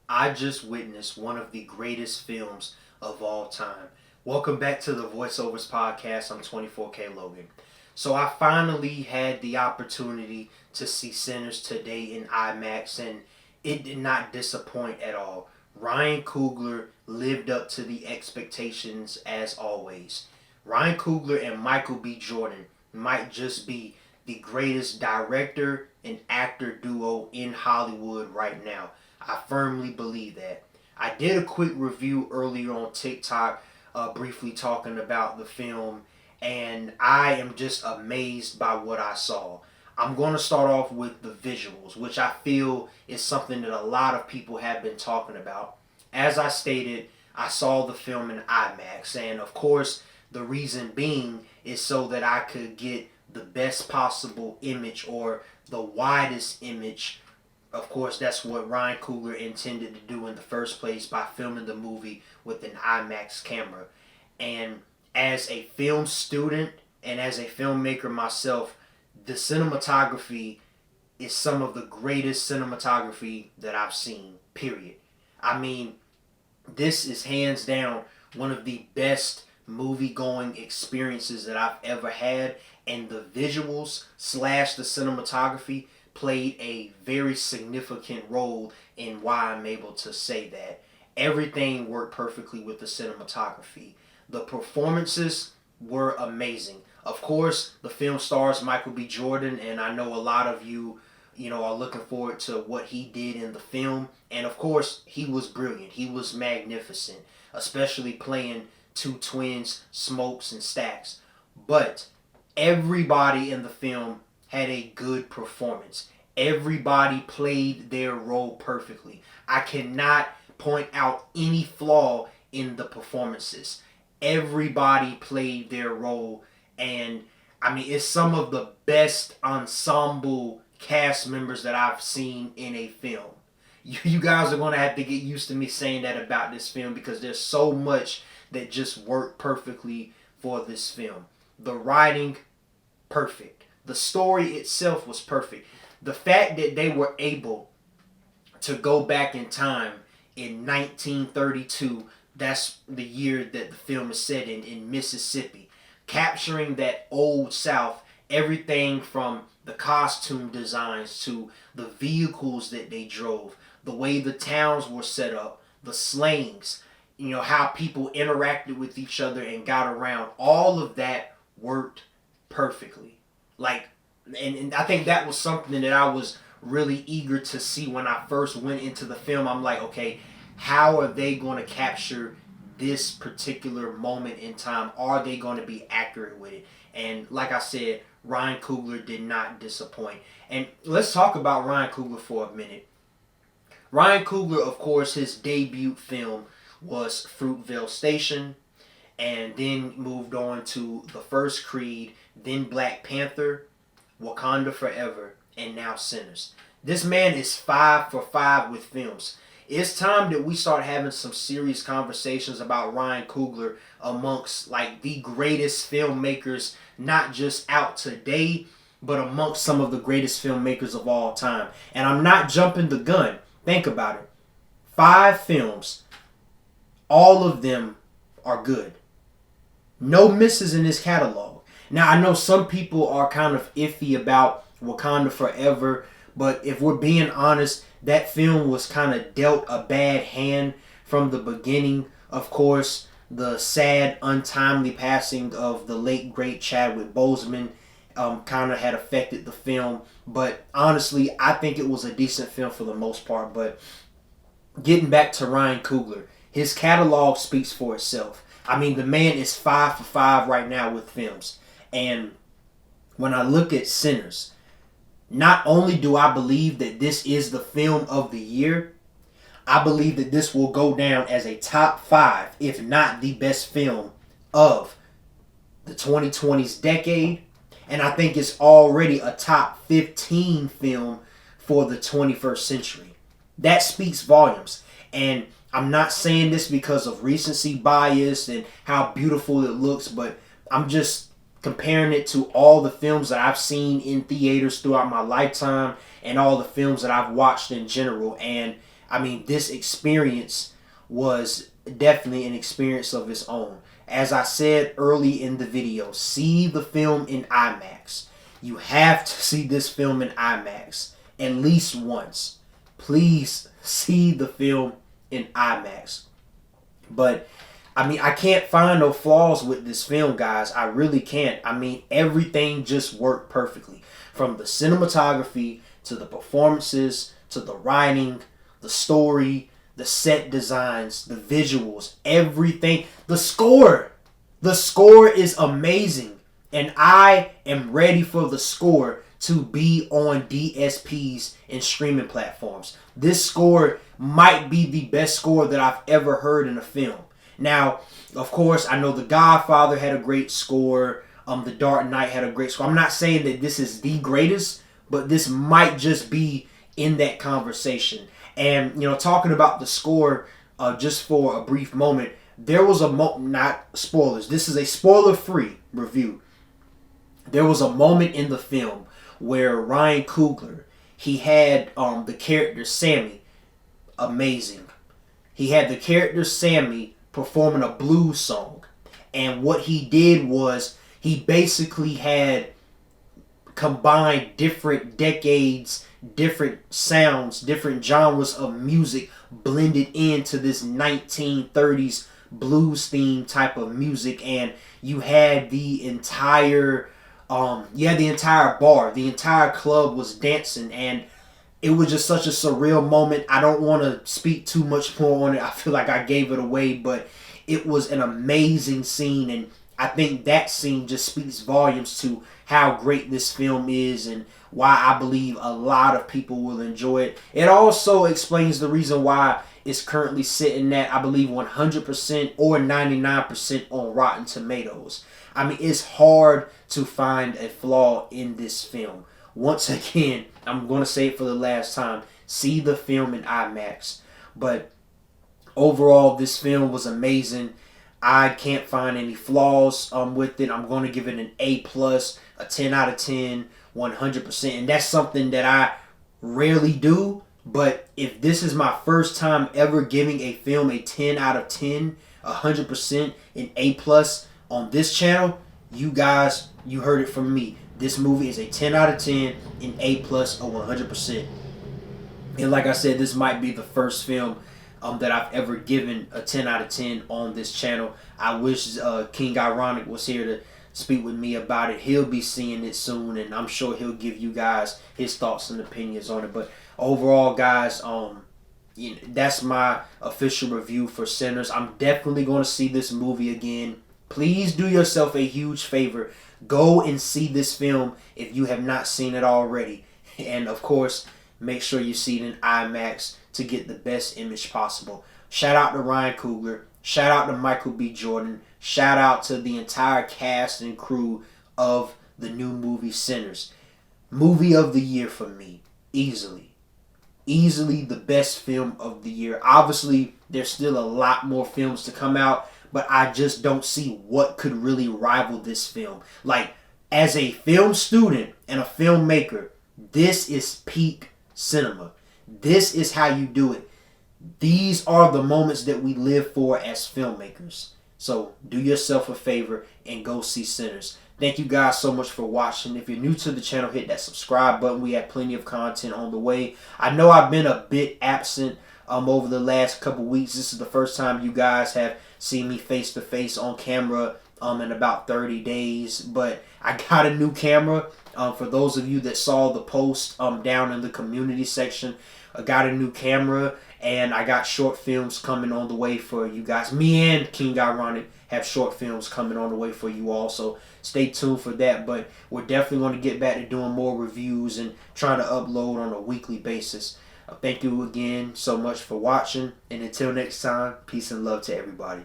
I just witnessed one of the greatest films of all time. Welcome back to the Voiceovers Podcast. I'm 24K Logan. So I finally had the opportunity to see Sinners today in IMAX, and it did not disappoint at all. Ryan Coogler lived up to the expectations as always. Ryan Coogler and Michael B. Jordan might just be the greatest director and actor duo in Hollywood right now. I firmly believe that. I did a quick review earlier on TikTok, briefly talking about the film, and I am just amazed by what I saw. I'm going to start off with the visuals, which I feel is something that a lot of people have been talking about. As I stated, I saw the film in IMAX, and of course, the reason being is so that I could get the best possible image or the widest image. Of course, that's what Ryan Coogler intended to do in the first place by filming the movie with an IMAX camera. And as a film student and as a filmmaker myself, the cinematography is some of the greatest cinematography that I've seen, period. I mean, this is hands down one of the best movie going experiences that I've ever had, and the visuals slash the cinematography played a very significant role in why I'm able to say that. Everything worked perfectly with the cinematography. The performances were amazing. Of course, the film stars Michael B. Jordan, and I know a lot of you are looking forward to what he did in the film. And of course, he was brilliant. He was magnificent, especially playing two twins, Smokes and Stacks. But everybody in the film had a good performance. Everybody played their role perfectly. I cannot point out any flaw in the performances. Everybody played their role, and I mean, it's some of the best ensemble cast members that I've seen in a film. You guys are going to have to get used to me saying that about this film because there's so much that just worked perfectly for this film. The writing, perfect. The story itself was perfect. The fact that they were able to go back in time in 1932, that's the year that the film is set in Mississippi, capturing that old South, everything from the costume designs to the vehicles that they drove, the way the towns were set up, the slangs, how people interacted with each other and got around. All of that worked perfectly. Like, and I think that was something that I was really eager to see when I first went into the film. I'm like, okay, how are they going to capture this particular moment in time? Are they going to be accurate with it? And like I said, Ryan Coogler did not disappoint. And let's talk about Ryan Coogler for a minute. Ryan Coogler, of course, his debut film was Fruitvale Station, and then moved on to the first Creed, then Black Panther, Wakanda Forever, and now Sinners. This man is 5 for 5 with films. It's time that we start having some serious conversations about Ryan Coogler amongst like the greatest filmmakers, not just out today, but amongst some of the greatest filmmakers of all time. And I'm not jumping the gun. Think about it. 5 films, all of them are good. No misses in his catalog. Now, I know some people are kind of iffy about Wakanda Forever, but if we're being honest, that film was kind of dealt a bad hand from the beginning. Of course, the sad, untimely passing of the late, great Chadwick Boseman kind of had affected the film. But honestly, I think it was a decent film for the most part. But getting back to Ryan Coogler, his catalog speaks for itself. I mean, the man is 5 for 5 right now with films. And when I look at Sinners, not only do I believe that this is the film of the year, I believe that this will go down as a top 5, if not the best film of the 2020s decade. And I think it's already a top 15 film for the 21st century. That speaks volumes. And I'm not saying this because of recency bias and how beautiful it looks, but I'm just comparing it to all the films that I've seen in theaters throughout my lifetime and all the films that I've watched in general. And I mean, this experience was definitely an experience of its own. As I said early in the video, see the film in IMAX. You have to see this film in IMAX at least once. Please see the film in IMAX. But I mean, I can't find no flaws with this film, guys. I really can't. I mean, everything just worked perfectly. From the cinematography to the performances to the writing, the story, the set designs, the visuals, everything. The score. The score is amazing. And I am ready for the score to be on DSPs and streaming platforms. This score might be the best score that I've ever heard in a film. Now, of course, I know The Godfather had a great score. The Dark Knight had a great score. I'm not saying that this is the greatest, but this might just be in that conversation. And, you know, talking about the score, just for a brief moment, there was not spoilers. This is a spoiler-free review. There was a moment in the film where Ryan Coogler, he had the character Sammy, amazing. He had the character Sammy performing a blues song. And what he did was he basically had combined different decades, different sounds, different genres of music blended into this 1930s blues theme type of music. And you had the entire bar, the entire club was dancing, and it was just such a surreal moment. I don't want to speak too much more on it. I feel like I gave it away, but it was an amazing scene, and I think that scene just speaks volumes to how great this film is and why I believe a lot of people will enjoy it. It also explains the reason why it's currently sitting at, I believe, 100% or 99% on Rotten Tomatoes. I mean, it's hard to find a flaw in this film. Once again, I'm going to say it for the last time. See the film in IMAX. But overall, this film was amazing. I can't find any flaws with it. I'm going to give it an A+, a 10 out of 10, 100%. And that's something that I rarely do. But if this is my first time ever giving a film a 10 out of 10, 100%, an A+ on this channel, you guys, you heard it from me. This movie is a 10 out of 10, an A+, or 100%. And like I said, this might be the first film that I've ever given a 10 out of 10 on this channel. I wish King Ironic was here to speak with me about it. He'll be seeing it soon, and I'm sure he'll give you guys his thoughts and opinions on it. But overall, guys, that's my official review for Sinners. I'm definitely going to see this movie again. Please do yourself a huge favor. Go and see this film if you have not seen it already. And of course, make sure you see it in IMAX to get the best image possible. Shout out to Ryan Coogler. Shout out to Michael B. Jordan. Shout out to the entire cast and crew of the new movie Sinners. Movie of the year for me. Easily. Easily the best film of the year. Obviously, there's still a lot more films to come out, but I just don't see what could really rival this film. Like, as a film student and a filmmaker, this is peak cinema. This is how you do it. These are the moments that we live for as filmmakers. So do yourself a favor and go see Sinners. Thank you guys so much for watching. If you're new to the channel, hit that subscribe button. We have plenty of content on the way. I know I've been a bit absent over the last couple weeks. This is the first time you guys have seen me face to face on camera in about 30 days. But I got a new camera. For those of you that saw the post down in the community section, I got a new camera, and I got short films coming on the way for you guys. Me and King Ironic have short films coming on the way for you all, so stay tuned for that. But we're definitely going to get back to doing more reviews and trying to upload on a weekly basis. Thank you again so much for watching, and until next time, peace and love to everybody.